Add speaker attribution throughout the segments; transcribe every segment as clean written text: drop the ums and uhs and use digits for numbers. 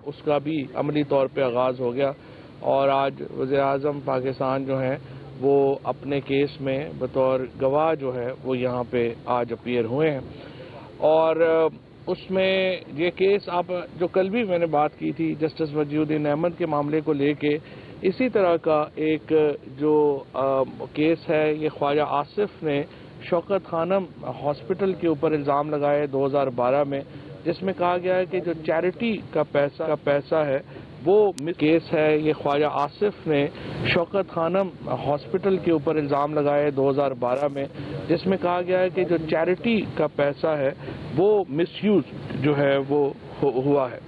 Speaker 1: اس کا بھی عملی طور پہ آغاز ہو گیا اور آج وزیر اعظم پاکستان جو ہیں وہ اپنے کیس میں بطور گواہ جو ہے وہ یہاں پہ آج اپیئر ہوئے ہیں اور اس میں یہ کیس آپ جو کل بھی میں نے بات کی تھی جسٹس وجیہ الدین احمد کے معاملے کو لے کے اسی طرح کا ایک جو کیس ہے یہ خواجہ آصف نے شوکت خانم ہاسپٹل کے اوپر الزام لگائے 2012 میں جس میں کہا گیا ہے کہ جو چیریٹی کا پیسہ ہے وہ کیس ہے یہ خواجہ آصف نے شوکت خانم ہاسپٹل کے اوپر الزام لگائے 2012 میں جس میں کہا گیا ہے کہ جو چیریٹی کا پیسہ ہے وہ مس یوز جو ہے وہ ہوا ہے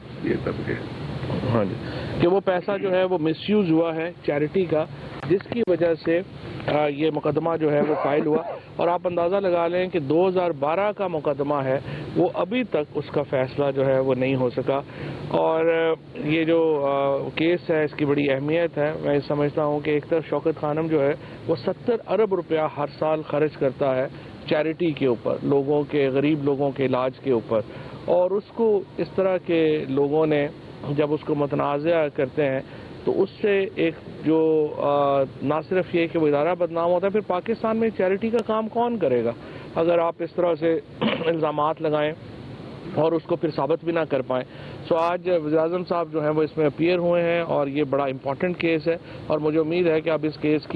Speaker 1: ہاں جی کہ وہ پیسہ جو ہے وہ مس یوز ہوا ہے چیریٹی کا جس کی وجہ سے یہ مقدمہ جو ہے وہ فائل ہوا اور آپ اندازہ لگا لیں کہ 2012 کا مقدمہ ہے وہ ابھی تک اس کا فیصلہ جو ہے وہ نہیں ہو سکا اور یہ جو کیس ہے اس کی بڑی اہمیت ہے میں سمجھتا ہوں کہ ایک طرف شوکت خانم جو ہے وہ 70 ارب روپیہ ہر سال خرچ کرتا ہے چیریٹی کے اوپر لوگوں کے غریب لوگوں کے علاج کے اوپر اور اس کو اس طرح کے لوگوں نے جب اس کو متنازع کرتے ہیں تو اس سے ایک جو نہ صرف یہ کہ وہ ادارہ بدنام ہوتا ہے پھر پاکستان میں چیریٹی کا کام کون کرے گا اگر آپ اس طرح سے الزامات لگائیں اور اس کو پھر ثابت بھی نہ کر پائیں سو آج وزیر اعظم صاحب جو ہیں وہ اس میں اپیئر ہوئے ہیں اور یہ بڑا امپورٹنٹ کیس ہے اور مجھے امید ہے کہ اب اس کیس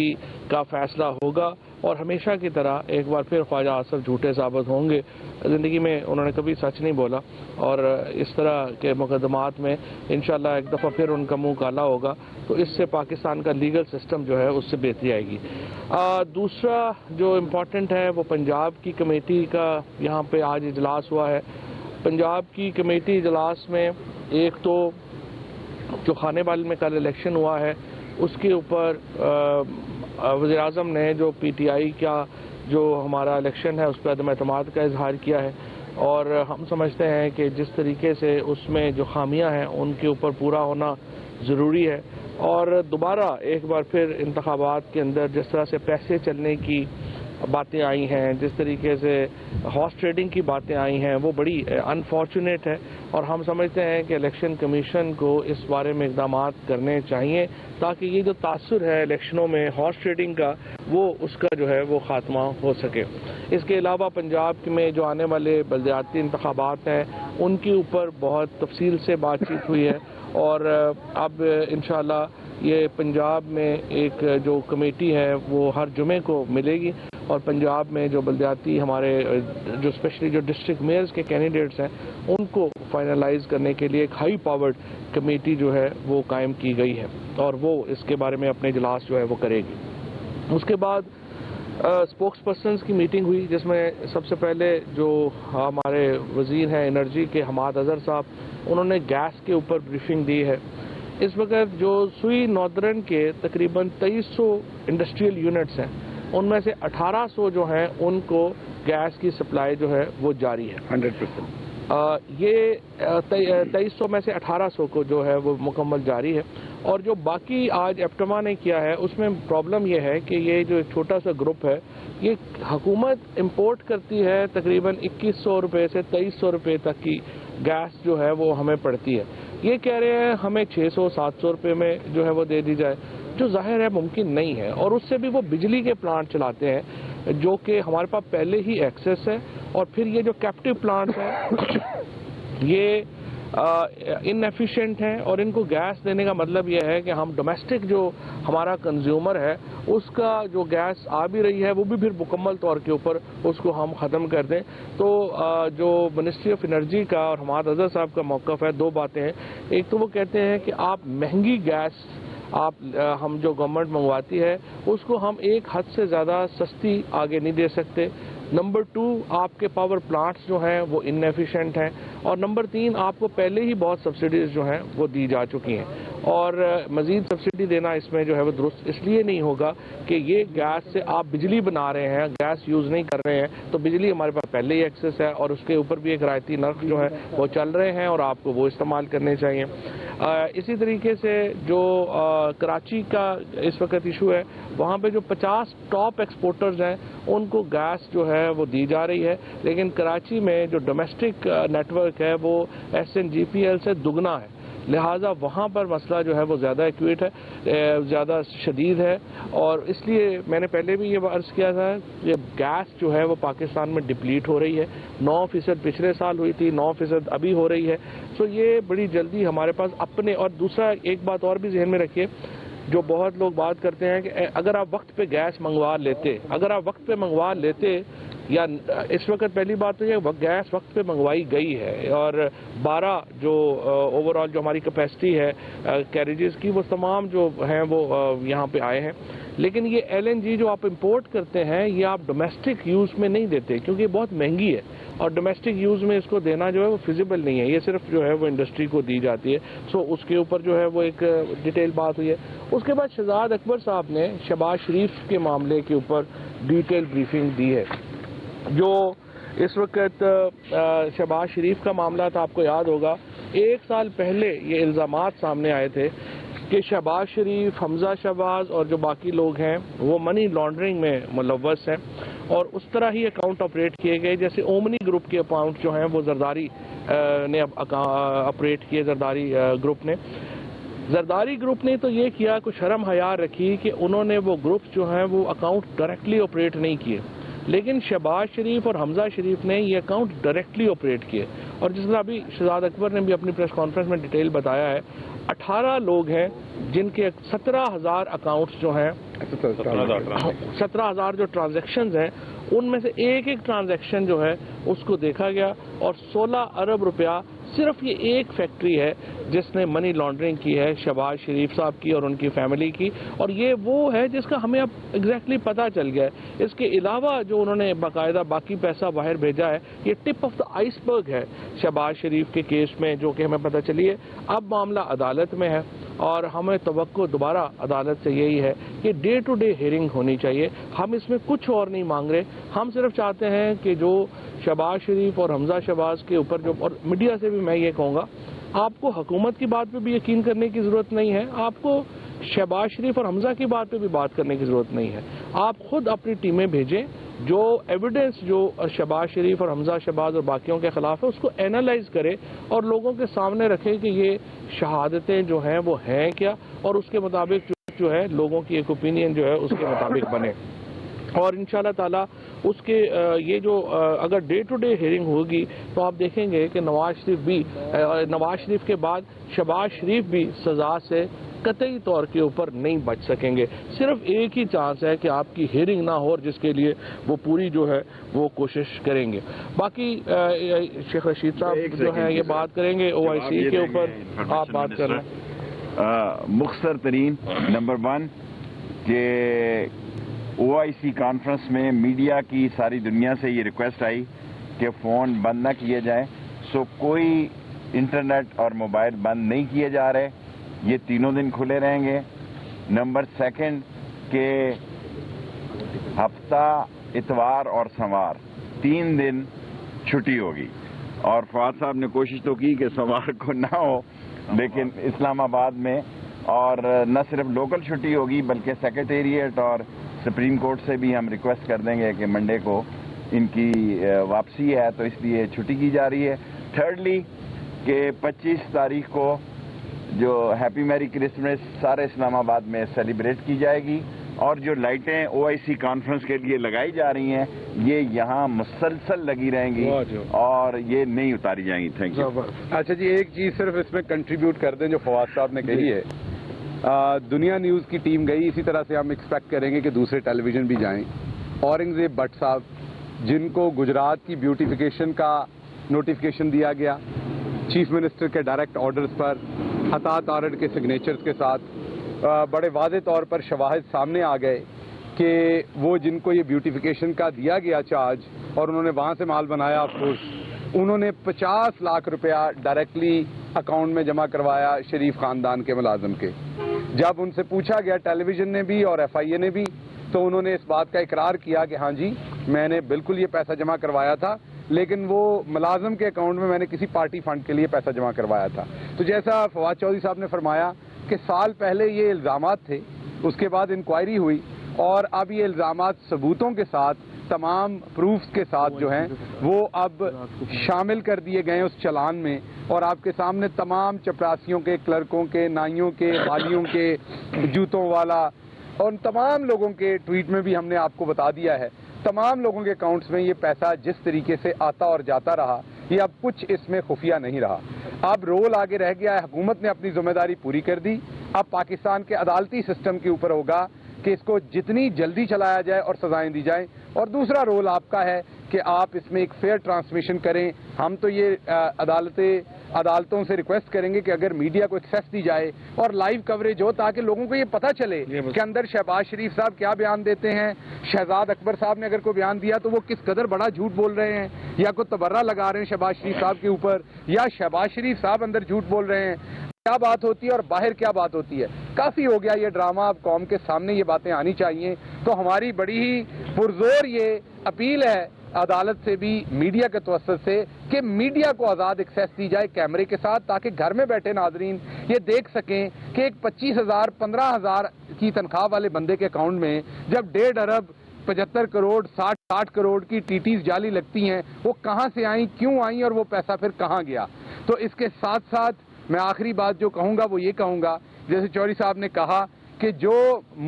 Speaker 1: کا فیصلہ ہوگا اور ہمیشہ کی طرح ایک بار پھر خواجہ آصف جھوٹے ثابت ہوں گے زندگی میں انہوں نے کبھی سچ نہیں بولا اور اس طرح کے مقدمات میں انشاءاللہ ایک دفعہ پھر ان کا منہ کالا ہوگا تو اس سے پاکستان کا لیگل سسٹم جو ہے اس سے بہتری آئے گی دوسرا جو امپورٹنٹ ہے وہ پنجاب کی کمیٹی کا یہاں پہ آج اجلاس ہوا ہے پنجاب کی کمیٹی اجلاس میں ایک تو جو خانے بال میں کل الیکشن ہوا ہے اس کے اوپر وزیر اعظم نے جو پی ٹی آئی کا جو ہمارا الیکشن ہے اس پہ عدم اعتماد کا اظہار کیا ہے اور ہم سمجھتے ہیں کہ جس طریقے سے اس میں جو خامیاں ہیں ان کے اوپر پورا ہونا ضروری ہے اور دوبارہ ایک بار پھر انتخابات کے اندر جس طرح سے پیسے چلنے کی باتیں آئی ہیں جس طریقے سے ہارس ٹریڈنگ کی باتیں آئی ہیں وہ بڑی انفارچونیٹ ہے اور ہم سمجھتے ہیں کہ الیکشن کمیشن کو اس بارے میں اقدامات کرنے چاہیے تاکہ یہ جو تاثر ہے الیکشنوں میں ہارس ٹریڈنگ کا وہ اس کا جو ہے وہ خاتمہ ہو سکے اس کے علاوہ پنجاب میں جو آنے والے بلدیاتی انتخابات ہیں ان کے اوپر بہت تفصیل سے بات چیت ہوئی ہے اور اب انشاءاللہ یہ پنجاب میں ایک جو کمیٹی ہے وہ ہر جمعے کو ملے گی اور پنجاب میں جو بلدیاتی ہمارے جو اسپیشلی جو ڈسٹرکٹ میئرز کے کینڈیڈیٹس ہیں ان کو فائنلائز کرنے کے لیے ایک ہائی پاورڈ کمیٹی جو ہے وہ قائم کی گئی ہے اور وہ اس کے بارے میں اپنے اجلاس جو ہے وہ کرے گی اس کے بعد اسپوکس پرسنز کی میٹنگ ہوئی جس میں سب سے پہلے جو ہمارے وزیر ہیں انرجی کے حماد اظہر صاحب انہوں نے گیس کے اوپر بریفنگ دی ہے اس وقت جو سوئی ناردرن کے تقریباً 2300 انڈسٹریل یونٹس ہیں ان میں سے 1800 جو ہیں ان کو گیس کی سپلائی جو ہے وہ جاری ہے 100%. یہ 2300 میں سے 1800 کو جو ہے وہ مکمل جاری ہے اور جو باقی آج ایپٹما نے کیا ہے اس میں پرابلم یہ ہے کہ یہ جو ایک چھوٹا سا گروپ ہے یہ حکومت امپورٹ کرتی ہے تقریباً 2100 روپے سے 2300 روپے تک کی گیس جو ہے وہ ہمیں پڑتی ہے یہ کہہ رہے ہیں ہمیں 600-700 روپے میں جو ہے وہ دے دی جائے جو ظاہر ہے ممکن نہیں ہے اور اس سے بھی وہ بجلی کے پلانٹ چلاتے ہیں جو کہ ہمارے پاس پہلے ہی ایکسیس ہے اور پھر یہ جو کیپٹیو پلانٹس ہیں یہ ان ایفیشینٹ ہیں اور ان کو گیس دینے کا مطلب یہ ہے کہ ہم ڈومیسٹک جو ہمارا کنزیومر ہے اس کا جو گیس آ بھی رہی ہے وہ بھی پھر مکمل طور کے اوپر اس کو ہم ختم کر دیں تو جو منسٹری آف انرجی کا اور حماد اظہر صاحب کا موقف ہے دو باتیں ہیں ایک تو وہ کہتے ہیں کہ آپ مہنگی گیس ہم جو گورنمنٹ منگواتی ہے اس کو ہم ایک حد سے زیادہ سستی آگے نہیں دے سکتے نمبر 2 آپ کے پاور پلانٹس جو ہیں وہ ان ایفیشینٹ ہیں اور نمبر 3 آپ کو پہلے ہی بہت سبسڈیز جو ہیں وہ دی جا چکی ہیں اور مزید سبسڈی دینا اس میں جو ہے وہ درست اس لیے نہیں ہوگا کہ یہ گیس سے آپ بجلی بنا رہے ہیں گیس یوز نہیں کر رہے ہیں تو بجلی ہمارے پاس پہلے ہی ایکسیس ہے اور اس کے اوپر بھی ایک رعایتی نرخ جو ہے وہ چل رہے ہیں اور آپ کو وہ استعمال کرنے چاہیے اسی طریقے سے جو کراچی کا اس وقت ایشو ہے وہاں پہ جو 50 ٹاپ ایکسپورٹرز ہیں ان کو گیس جو ہے وہ دی جا رہی ہے لیکن کراچی میں جو ڈومیسٹک نیٹ ورک ہے وہ SNGPL سے دگنا ہے لہٰذا وہاں پر مسئلہ جو ہے وہ زیادہ ایکویٹ ہے, زیادہ شدید ہے. اور اس لیے میں نے پہلے بھی یہ عرض کیا تھا کہ گیس جو ہے وہ پاکستان میں ڈپلیٹ ہو رہی ہے. 9% پچھلے سال ہوئی تھی, 9% ابھی ہو رہی ہے. سو یہ بڑی جلدی ہمارے پاس اپنے, اور دوسرا ایک بات اور بھی ذہن میں رکھیے, جو بہت لوگ بات کرتے ہیں کہ اگر آپ وقت پہ گیس منگوا لیتے, یا اس وقت پہلی بات تو یہ گیس وقت پہ منگوائی گئی ہے, اور 12 جو اوور آل جو ہماری کیپیسٹی ہے کیریجز کی, وہ تمام جو ہیں وہ یہاں پہ آئے ہیں. لیکن یہ LNG جو آپ امپورٹ کرتے ہیں یہ آپ ڈومیسٹک یوز میں نہیں دیتے, کیونکہ یہ بہت مہنگی ہے, اور ڈومیسٹک یوز میں اس کو دینا جو ہے وہ فیزیبل نہیں ہے. یہ صرف جو ہے وہ انڈسٹری کو دی جاتی ہے. سو اس کے اوپر جو ہے وہ ایک ڈیٹیل بات ہوئی ہے. اس کے بعد شہزاد اکبر صاحب نے شہباز شریف کے معاملے کے اوپر ڈیٹیل بریفنگ دی ہے. جو اس وقت شہباز شریف کا معاملہ تھا, آپ کو یاد ہوگا 1 سال پہلے یہ الزامات سامنے آئے تھے کہ شہباز شریف, حمزہ شہباز اور جو باقی لوگ ہیں وہ منی لانڈرنگ میں ملوث ہیں, اور اس طرح ہی اکاؤنٹ آپریٹ کیے گئے جیسے اومنی گروپ کے اکاؤنٹ جو ہیں وہ زرداری نے آپریٹ کیے. زرداری گروپ نے تو یہ کیا, کچھ شرم حیا رکھی کہ انہوں نے وہ گروپ جو ہیں وہ اکاؤنٹ ڈائریکٹلی آپریٹ نہیں کیے, لیکن شہباز شریف اور حمزہ شریف نے یہ اکاؤنٹ ڈائریکٹلی آپریٹ کیے. اور جس طرح ابھی شہزاد اکبر نے بھی اپنی پریس کانفرنس میں ڈیٹیل بتایا ہے, 18 لوگ ہیں جن کے 17,000 اکاؤنٹس جو ہیں, 17,000 جو ٹرانزیکشنز ہیں, ان میں سے ایک ٹرانزیکشن جو ہے اس کو دیکھا گیا, اور 16 ارب روپیہ صرف یہ ایک فیکٹری ہے جس نے منی لانڈرنگ کی ہے, شہباز شریف صاحب کی اور ان کی فیملی کی. اور یہ وہ ہے جس کا ہمیں اب ایگزیکٹلی پتہ چل گیا ہے. اس کے علاوہ جو انہوں نے باقاعدہ باقی پیسہ باہر بھیجا ہے, یہ ٹپ آف دا آئس برگ ہے شہباز شریف کے کیس میں, جو کہ ہمیں پتہ چلی ہے. اب معاملہ عدالت میں ہے, اور ہمیں توقع دوبارہ عدالت سے یہی ہے کہ ڈے ٹو ڈے ہیئرنگ ہونی چاہیے. ہم اس میں کچھ اور نہیں مانگ رہے, ہم صرف چاہتے ہیں کہ جو شہباز شریف اور حمزہ شہباز کے اوپر جو, اور میڈیا سے بھی میں یہ کہوں گا, آپ کو حکومت کی بات پہ بھی یقین کرنے کی ضرورت نہیں ہے, آپ کو شہباز شریف اور حمزہ کی بات پہ بھی بات کرنے کی ضرورت نہیں ہے. آپ خود اپنی ٹیمیں بھیجیں, جو ایویڈنس جو شہباز شریف اور حمزہ شہباز اور باقیوں کے خلاف ہے اس کو اینالائز کرے, اور لوگوں کے سامنے رکھے کہ یہ شہادتیں جو ہیں وہ ہیں کیا, اور اس کے مطابق جو ہے لوگوں کی ایک اوپینین جو ہے اس کے مطابق بنے. اور انشاءاللہ تعالیٰ اس کے یہ جو اگر ڈے ٹو ڈے ہیئرنگ ہوگی تو آپ دیکھیں گے کہ نواز شریف کے بعد شہباز شریف بھی سزا سے قطعی طور کے اوپر نہیں بچ سکیں گے. صرف ایک ہی چانس ہے کہ آپ کی ہیئرنگ نہ ہو, اور جس کے لیے وہ پوری جو ہے وہ کوشش کریں گے. باقی شیخ رشید صاحب جو ہیں یہ بات کریں گے OIC کے اوپر, آپ بات کر رہے ہیں.
Speaker 2: مختصر ترین نمبر 1 کہ OIC کانفرنس میں میڈیا کی ساری دنیا سے یہ ریکویسٹ آئی کہ فون بند نہ کیے جائیں, سو کوئی انٹرنیٹ اور موبائل بند نہیں کیے جا رہے, یہ 3 دن کھلے رہیں گے. نمبر 2 کہ ہفتہ اتوار اور سوار 3 دن چھٹی ہوگی, اور فواد صاحب نے کوشش تو کی کہ سوار کو نہ ہو, لیکن اسلام آباد میں, اور نہ صرف لوکل چھٹی ہوگی بلکہ سیکریٹریٹ اور سپریم کورٹ سے بھی ہم ریکویسٹ کر دیں گے کہ منڈے کو ان کی واپسی ہے تو اس لیے چھٹی کی جا رہی ہے. تھرڈلی کہ 25 تاریخ کو جو ہیپی میری کرسمس سارے اسلام آباد میں سیلیبریٹ کی جائے گی, اور جو لائٹیں OIC کانفرنس کے لیے لگائی جا رہی ہیں یہ یہاں مسلسل لگی رہیں گی اور یہ نہیں اتاری جائیں گی. Thank you.
Speaker 3: اچھا جی, ایک چیز صرف اس میں کنٹریبیوٹ کر دیں جو فواد صاحب نے کہی ہے. دنیا نیوز کی ٹیم گئی, اسی طرح سے ہم ایکسپیکٹ کریں گے کہ دوسرے ٹیلی ویژن بھی جائیں. اورنگزیب بٹ صاحب جن کو گجرات کی بیوٹیفیکیشن کا نوٹیفیکیشن دیا گیا چیف منسٹر کے ڈائریکٹ آرڈرز پر, حتات آرڈ کے سگنیچرز کے ساتھ, بڑے واضح طور پر شواہد سامنے آ گئے کہ وہ جن کو یہ بیوٹیفیکیشن کا دیا گیا چارج اور انہوں نے وہاں سے مال بنایا, آف کورس انہوں نے 50 لاکھ روپیہ ڈائریکٹلی اکاؤنٹ میں جمع کروایا شریف خاندان کے ملازم کے. جب ان سے پوچھا گیا ٹیلی ویژن نے بھی اور FIA نے بھی, تو انہوں نے اس بات کا اقرار کیا کہ ہاں جی میں نے بالکل یہ پیسہ جمع کروایا تھا, لیکن وہ ملازم کے اکاؤنٹ میں نے کسی پارٹی فنڈ کے لیے پیسہ جمع کروایا تھا. تو جیسا فواد چودھری صاحب نے فرمایا کہ سال پہلے یہ الزامات تھے, اس کے بعد انکوائری ہوئی, اور اب یہ الزامات ثبوتوں کے ساتھ تمام پروفز کے ساتھ جو ہیں وہ اب شامل کر دیے گئے اس چلان میں، اور آپ کے سامنے تمام چپراسیوں کے، کلرکوں کے، نائیوں کے، والیوں کے، جوتوں والا اور ان تمام لوگوں کے ٹویٹ میں بھی ہم نے آپ کو بتا دیا ہے، تمام لوگوں کے اکاؤنٹس میں یہ پیسہ جس طریقے سے آتا اور جاتا رہا، یہ اب کچھ اس میں خفیہ نہیں رہا۔ اب رول آگے رہ گیا ہے، حکومت نے اپنی ذمہ داری پوری کر دی، اب پاکستان کے عدالتی سسٹم کے اوپر ہوگا کہ اس کو جتنی جلدی چلایا جائے اور سزائیں دی جائیں، اور دوسرا رول آپ کا ہے کہ آپ اس میں ایک فیئر ٹرانسمیشن کریں۔ ہم تو یہ عدالتوں سے ریکویسٹ کریں گے کہ اگر میڈیا کو ایکسیس دی جائے اور لائیو کوریج ہو تاکہ لوگوں کو یہ پتہ چلے کہ اندر شہباز شریف صاحب کیا بیان دیتے ہیں، شہزاد اکبر صاحب نے اگر کوئی بیان دیا تو وہ کس قدر بڑا جھوٹ بول رہے ہیں، یا کوئی تبرہ لگا رہے ہیں شہباز شریف صاحب کے اوپر، یا شہباز شریف صاحب اندر جھوٹ بول رہے ہیں، کیا بات ہوتی ہے اور باہر کیا بات ہوتی ہے۔ کافی ہو گیا یہ ڈرامہ، اب قوم کے سامنے یہ باتیں آنی چاہیے۔ تو ہماری بڑی ہی پرزور یہ اپیل ہے عدالت سے بھی، میڈیا کے توسط سے، کہ میڈیا کو آزاد ایکسیس دی جائے کیمرے کے ساتھ، تاکہ گھر میں بیٹھے ناظرین یہ دیکھ سکیں کہ ایک 25,000 15,000 کی تنخواہ والے بندے کے اکاؤنٹ میں جب 1.5 ارب 75 کروڑ 60 کروڑ کی ٹیٹیز جعلی لگتی ہیں، وہ کہاں سے آئیں، کیوں آئیں، اور وہ پیسہ پھر کہاں گیا۔ تو اس کے ساتھ ساتھ میں آخری بات جو کہوں گا وہ یہ کہوں گا، جیسے چوہدری صاحب نے کہا کہ جو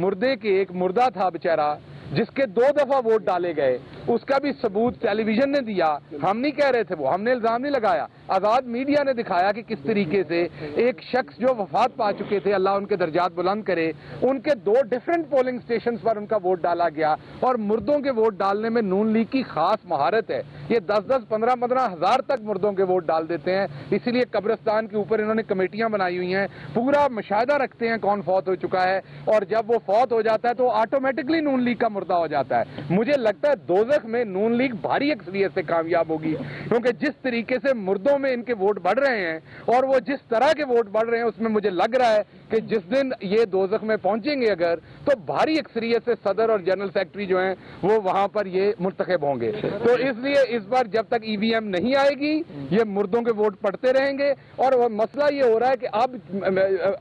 Speaker 3: مردے کے ایک مردہ تھا بیچارہ جس کے 2 دفعہ ووٹ ڈالے گئے، اس کا بھی ثبوت ٹیلی ویژن نے دیا، ہم نہیں کہہ رہے تھے، وہ ہم نے الزام نہیں لگایا، آزاد میڈیا نے دکھایا کہ کس طریقے سے ایک شخص جو وفات پا چکے تھے، اللہ ان کے درجات بلند کرے، ان کے 2 ڈیفرنٹ پولنگ سٹیشنز پر ان کا ووٹ ڈالا گیا، اور مردوں کے ووٹ ڈالنے میں نون لیگ کی خاص مہارت ہے، یہ 10 15 ہزار تک مردوں کے ووٹ ڈال دیتے ہیں، اسی لیے قبرستان کے اوپر انہوں نے کمیٹیاں بنائی ہوئی ہیں، پورا مشاہدہ رکھتے ہیں کون فوت ہو چکا ہے، اور جب وہ فوت ہو جاتا ہے تو آٹومیٹکلی نون لیگ کا مردہ ہو جاتا ہے۔ مجھے لگتا ہے دوزخ میں نون لیگ بھاری اکثریت سے کامیاب ہوگی، کیونکہ جس طریقے سے مردوں میں ان کے ووٹ بڑھ رہے ہیں اور وہ جس طرح کے ووٹ بڑھ رہے ہیں، اس میں مجھے لگ رہا ہے کہ جس دن یہ دوزخ میں پہنچیں گے اگر، تو بھاری اکثریت سے صدر اور جنرل سیکرٹری جو ہیں وہ وہاں پر یہ مرتکب ہوں گے۔ تو اس لیے اس بار جب تک ای وی ایم نہیں آئے گی یہ مردوں کے ووٹ پڑتے رہیں گے، اور مسئلہ یہ ہو رہا ہے کہ اب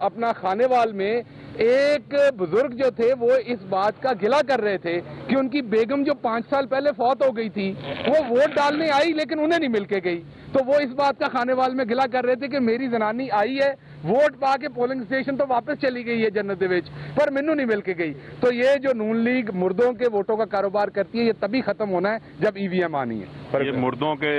Speaker 3: اپنا خانے وال میں ایک بزرگ جو تھے وہ اس بات کا گلہ کر رہے تھے کہ ان کی بیگم جو 5 سال پہلے فوت ہو گئی تھی وہ ووٹ ڈالنے آئی لیکن انہیں نہیں مل کے گئی، تو وہ اس بات کا خانے وال میں گلہ کر رہے تھے کہ میری زنانی آئی ہے ووٹ پا کے پولنگ سٹیشن تو واپس چلی گئی ہے جنت دے وچ، پر مینوں نہیں مل کے گئی۔ تو یہ جو نون لیگ مردوں کے ووٹوں کا کاروبار کرتی ہے یہ تبھی ختم ہونا ہے جب ای وی ایم آنی ہے۔
Speaker 4: یہ مردوں کے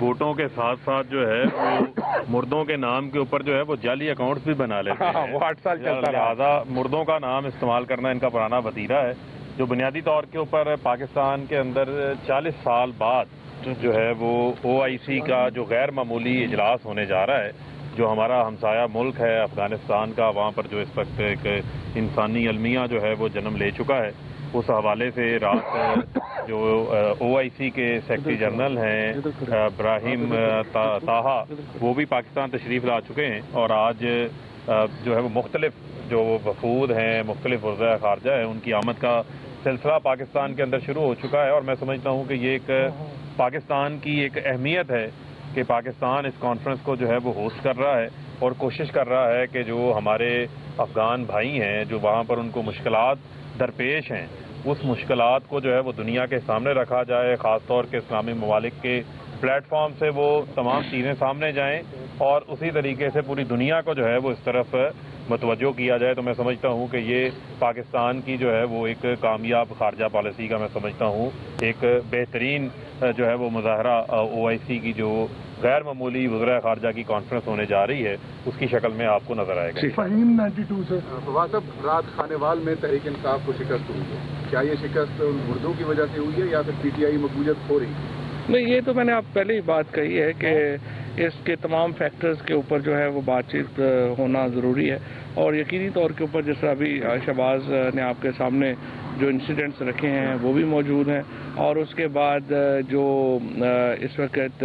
Speaker 4: ووٹوں کے ساتھ ساتھ جو ہے وہ مردوں کے نام کے اوپر جو ہے وہ جعلی اکاؤنٹس بھی بنا لیتے ہیں،
Speaker 3: وہ 8 سال چلتا رہا۔
Speaker 4: لہٰذا مردوں کا نام استعمال کرنا ان کا پرانا وتیرہ ہے، جو بنیادی طور کے اوپر پاکستان کے اندر 40 سال بعد جو ہے وہ OIC کا جو غیر معمولی اجلاس ہونے جا رہا ہے، جو ہمارا ہمسایہ ملک ہے افغانستان کا، وہاں پر جو اس وقت ایک انسانی المیہ جو ہے وہ جنم لے چکا ہے، اس حوالے سے رات جو OIC کے سیکرٹری جنرل ہیں ابراہیم طاہا وہ بھی پاکستان تشریف لا چکے ہیں، اور آج جو ہے وہ مختلف جو وفود ہیں، مختلف وزراء خارجہ ہیں، ان کی آمد کا سلسلہ پاکستان کے اندر شروع ہو چکا ہے، اور میں سمجھتا ہوں کہ یہ ایک پاکستان کی ایک اہمیت ہے کہ پاکستان اس کانفرنس کو جو ہے وہ ہوسٹ کر رہا ہے اور کوشش کر رہا ہے کہ جو ہمارے افغان بھائی ہیں جو وہاں پر ان کو مشکلات درپیش ہیں، اس مشکلات کو جو ہے وہ دنیا کے سامنے رکھا جائے، خاص طور کے اسلامی ممالک کے پلیٹ فارم سے وہ تمام چیزیں سامنے جائیں، اور اسی طریقے سے پوری دنیا کو جو ہے وہ اس طرف متوجہ کیا جائے۔ تو میں سمجھتا ہوں کہ یہ پاکستان کی جو ہے وہ ایک کامیاب خارجہ پالیسی کا میں سمجھتا ہوں ایک بہترین جو ہے وہ مظاہرہ OIC کی جو غیر معمولی وزراء خارجہ کی کانفرنس ہونے جا رہی ہے اس کی شکل میں آپ کو نظر آئے گا۔
Speaker 5: فہیم 92 سے
Speaker 3: فواد صاحب، رات خانے وال میں تحریک انصاف کو شکست ہوئی ہے، کیا یہ شکست مردوں کی وجہ سے ہوئی ہے یا پھر PTI مقبولیت ہو رہی ہے؟
Speaker 1: نہیں، یہ تو میں نے آپ پہلے ہی بات کہی ہے کہ اس کے تمام فیکٹرز کے اوپر جو ہے وہ بات چیت ہونا ضروری ہے، اور یقینی طور کے اوپر جس طرح ابھی شہباز نے آپ کے سامنے جو انسیڈنٹس رکھے ہیں وہ بھی موجود ہیں، اور اس کے بعد جو اس وقت